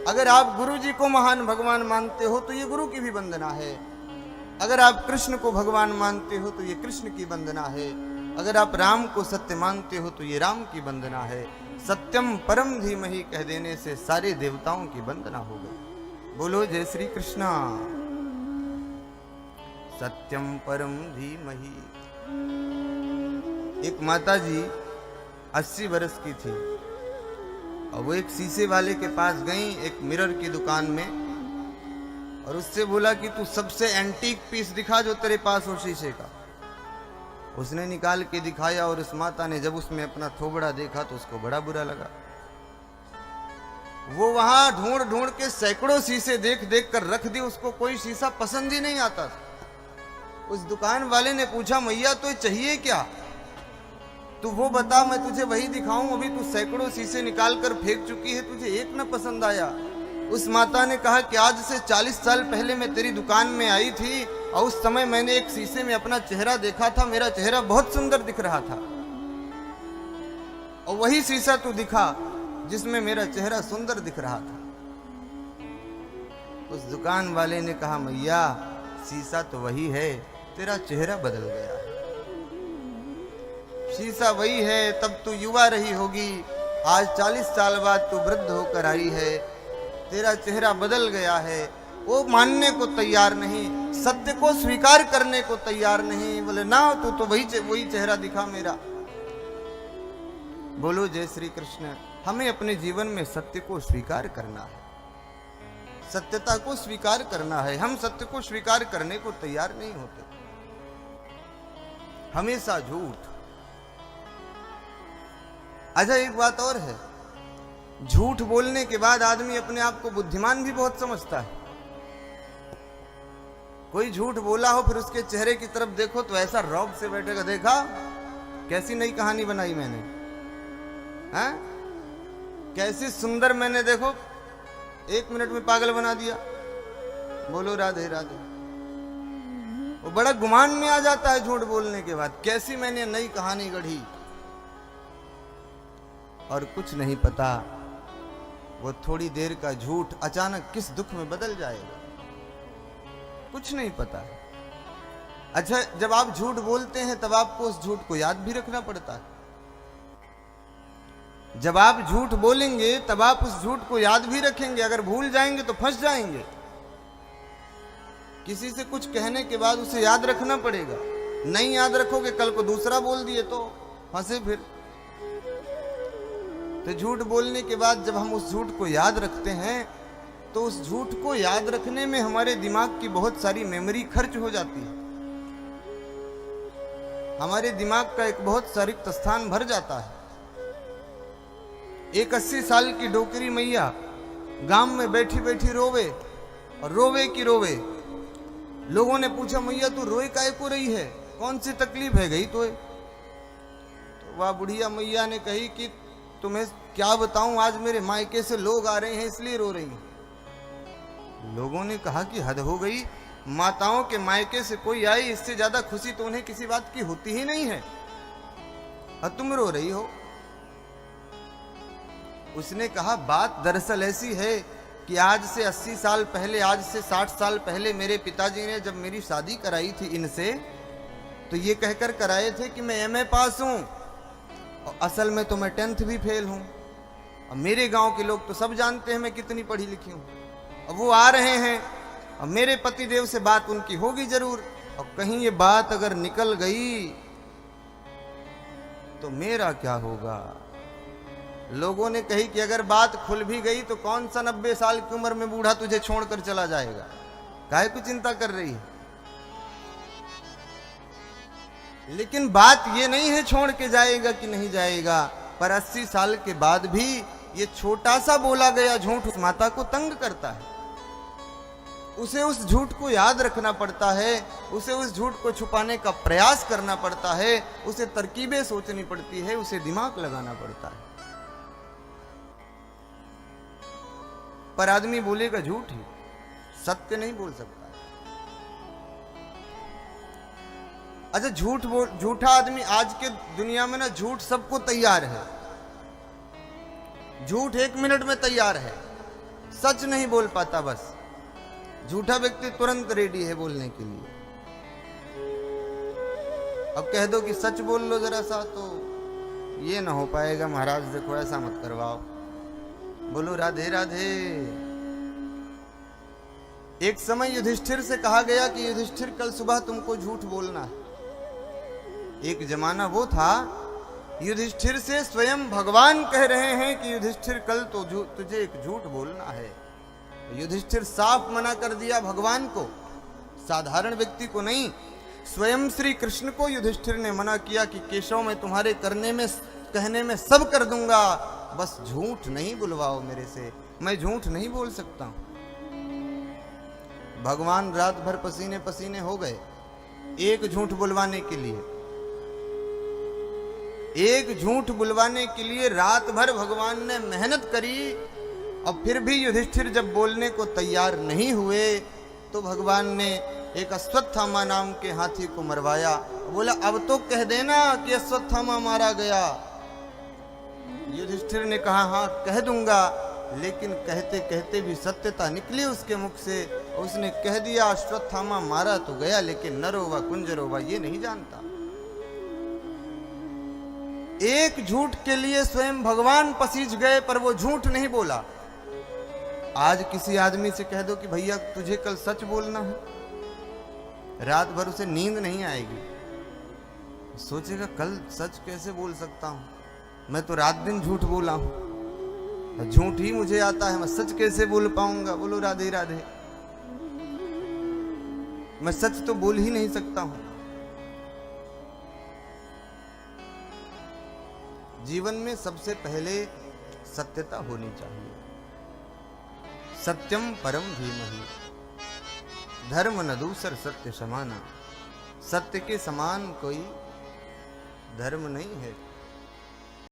अगर आप गुरु जी को महान भगवान मानते हो तो ये गुरु की भी वंदना है। अगर आप कृष्ण को भगवान मानते हो तो ये कृष्ण की वंदना है। अगर आप राम को सत्य मानते हो तो ये राम की वंदना है। सत्यम परम धीमहि कह देने से सारे देवताओं की वंदना हो गई। बोलो जय श्री कृष्णा। सत्यम परम धीमहि। एक माता जी 80 वर्ष की थी और वो एक शीशे वाले के पास गई, एक मिरर की दुकान में, और उससे बोला कि तू सबसे एंटीक पीस दिखा जो तेरे पास हो शीशे का। उसने निकाल के दिखाया और उस माता ने जब उसमें अपना थोबड़ा देखा तो उसको बड़ा बुरा लगा। वो वहां ढूंढ ढूंढ के सैकड़ों शीशे देख देख कर रख दी, उसको कोई शीशा पसंद ही नहीं आता था। उस दुकान वाले ने पूछा, मैया तो चाहिए क्या? तू वो बता, मैं तुझे वही दिखाऊं। अभी तू सैकड़ों शीशे निकाल कर फेंक चुकी है, तुझे एक न पसंद आया। उस माता ने कहा कि आज से 40 साल पहले मैं तेरी दुकान में आई थी और उस समय मैंने एक शीशे में अपना चेहरा देखा था, मेरा चेहरा बहुत सुंदर दिख रहा था, और वही शीशा तू दिखा जिसमें मेरा चेहरा सुंदर दिख रहा था। उस दुकान वाले ने कहा, मैया शीशा तो वही है, तेरा चेहरा बदल गया है। शीशा वही है, तब तू युवा रही होगी, आज 40 साल बाद तू वृद्ध होकर आई है, तेरा चेहरा बदल गया है। वो मानने को तैयार नहीं, सत्य को स्वीकार करने को तैयार नहीं। बोले ना, तू तो वही चेहरा दिखा मेरा। बोलो जय श्री कृष्ण। हमें अपने जीवन में सत्य को स्वीकार करना है, सत्यता को स्वीकार करना है। हम सत्य को स्वीकार करने को तैयार नहीं होते, हमेशा झूठ। अच्छा, एक बात और है, झूठ बोलने के बाद आदमी अपने आप को बुद्धिमान भी बहुत समझता है। कोई झूठ बोला हो, फिर उसके चेहरे की तरफ देखो तो ऐसा रौब से बैठेगा, देखा कैसी नई कहानी बनाई मैंने, हैं? कैसी सुंदर मैंने, देखो 1 मिनट में पागल बना दिया। बोलो राधे राधे। वो बड़ा गुमान में आ जाता है झूठ बोलने के बाद, कैसी मैंने नई कहानी गढ़ी, और कुछ नहीं पता वो थोड़ी देर का झूठ अचानक किस दुख में बदल जाएगा, कुछ नहीं पता। अच्छा, जब आप झूठ बोलते हैं तब आपको उस झूठ को याद भी रखना पड़ता है। जब आप झूठ बोलेंगे तब आप उस झूठ को याद भी रखेंगे, अगर भूल जाएंगे तो फंस जाएंगे। किसी से कुछ कहने के बाद उसे याद रखना पड़ेगा, नहीं याद रखोगे कल को दूसरा बोल दिए तो फंसे फिर। तो झूठ बोलने के बाद जब हम उस झूठ को याद रखते हैं तो उस झूठ को याद रखने में हमारे दिमाग की बहुत सारी मेमोरी खर्च हो जाती है, हमारे दिमाग का एक बहुत सा रिक्त स्थान भर जाता है। एक 80 साल की डोकरी मैया गांव में बैठी बैठी रोवे, और रोवे की रोवे। लोगों ने पूछा, मैया तू रोए काहे को रही है, कौन सी तकलीफ है गई तो वह बुढ़िया मैया ने कही कि तुम्हें क्या बताऊं, आज मेरे मायके से लोग आ रहे हैं इसलिए रो रही हूं। लोगों ने कहा कि हद हो गई, माताओं के मायके से कोई आए, इससे ज्यादा खुशी तो उन्हें किसी बात की होती ही नहीं है, और तुम रो रही हो। उसने कहा, बात दरअसल ऐसी है कि आज से 80 साल पहले, आज से 60 साल पहले मेरे पिताजी ने जब मेरी शादी कराई थी इनसे, तो ये कहकर कराए थे कि मैं एमए पास हूं, और असल में तो मैं 10th भी फेल हूं। और मेरे गांव के लोग तो सब जानते हैं मैं कितनी पढ़ी लिखी हूं। और वो आ रहे हैं, और मेरे पतिदेव से बात उनकी होगी जरूर, और कहीं ये बात अगर निकल गई तो मेरा क्या होगा। लोगों ने कही कि अगर बात खुल भी गई तो कौन सा 90 साल की उम्र में बूढ़ा तुझे छोड़कर चला जाएगा, काहे को चिंता कर रही है। लेकिन बात ये नहीं है छोड़ के जाएगा कि नहीं जाएगा, पर 80 साल के बाद भी ये छोटा सा बोला गया झूठ उस माता को तंग करता है। उसे उस झूठ को याद रखना पड़ता है, उसे उस झूठ को छुपाने का प्रयास करना पड़ता है, उसे तरकीबें सोचनी पड़ती है, उसे दिमाग लगाना पड़ता है। पर आदमी बोलेगा झूठ ही, सत्य नहीं बोल सकता। अच्छा, झूठा आदमी आज के दुनिया में ना, झूठ सबको तैयार है, झूठ 1 मिनट में तैयार है, सच नहीं बोल पाता। बस झूठा व्यक्ति तुरंत रेडी है बोलने के लिए। अब कह दो कि सच बोल लो जरा सा, तो ये ना हो पाएगा। महाराज देखो ऐसा मत करवाओ। बोलो राधे राधे। एक समय युधिष्ठिर से कहा गया कि युधिष्ठिर कल सुबह तुमको झूठ बोलना है। एक जमाना वो था, युधिष्ठिर से स्वयं भगवान कह रहे हैं कि युधिष्ठिर कल तो तुझे एक झूठ बोलना है। युधिष्ठिर साफ मना कर दिया भगवान को, साधारण व्यक्ति को नहीं। स्वयं श्री कृष्ण को युधिष्ठिर ने मना किया कि केशव मैं तुम्हारे करने में कहने में सब कर दूंगा, बस झूठ नहीं बुलवाओ मेरे से, मैं झूठ नहीं बोल सकता हूं। भगवान रात भर पसीने पसीने हो गए एक झूठ बुलवाने के लिए। एक झूठ बुलवाने के लिए रात भर भगवान ने मेहनत करी, और फिर भी युधिष्ठिर जब बोलने को तैयार नहीं हुए तो भगवान ने एक अश्वत्थामा नाम के हाथी को मरवाया। बोला अब तो कह देना कि अश्वत्थामा मारा गया। युधिष्ठिर ने कहा हाँ कह दूंगा, लेकिन कहते कहते भी सत्यता निकली उसके मुख से। उसने कह दिया अश्वत्थामा मारा तो गया, लेकिन नरोवा कुंजरोवा ये नहीं जानता। एक झूठ के लिए स्वयं भगवान पसीज गए, पर वो झूठ नहीं बोला। आज किसी आदमी से कह दो कि भैया तुझे कल सच बोलना है, रात भर उसे नींद नहीं आएगी। सोचेगा कल सच कैसे बोल सकता हूं, मैं तो रात दिन झूठ बोला हूं, झूठ ही मुझे आता है, मैं सच कैसे बोल पाऊंगा। बोलो राधे राधे। मैं सच तो बोल ही नहीं सकता हूं। जीवन में सबसे पहले सत्यता होनी चाहिए। सत्यम परम धीमहि, धर्म न दूसर सत्य समाना। सत्य के समान कोई धर्म नहीं है।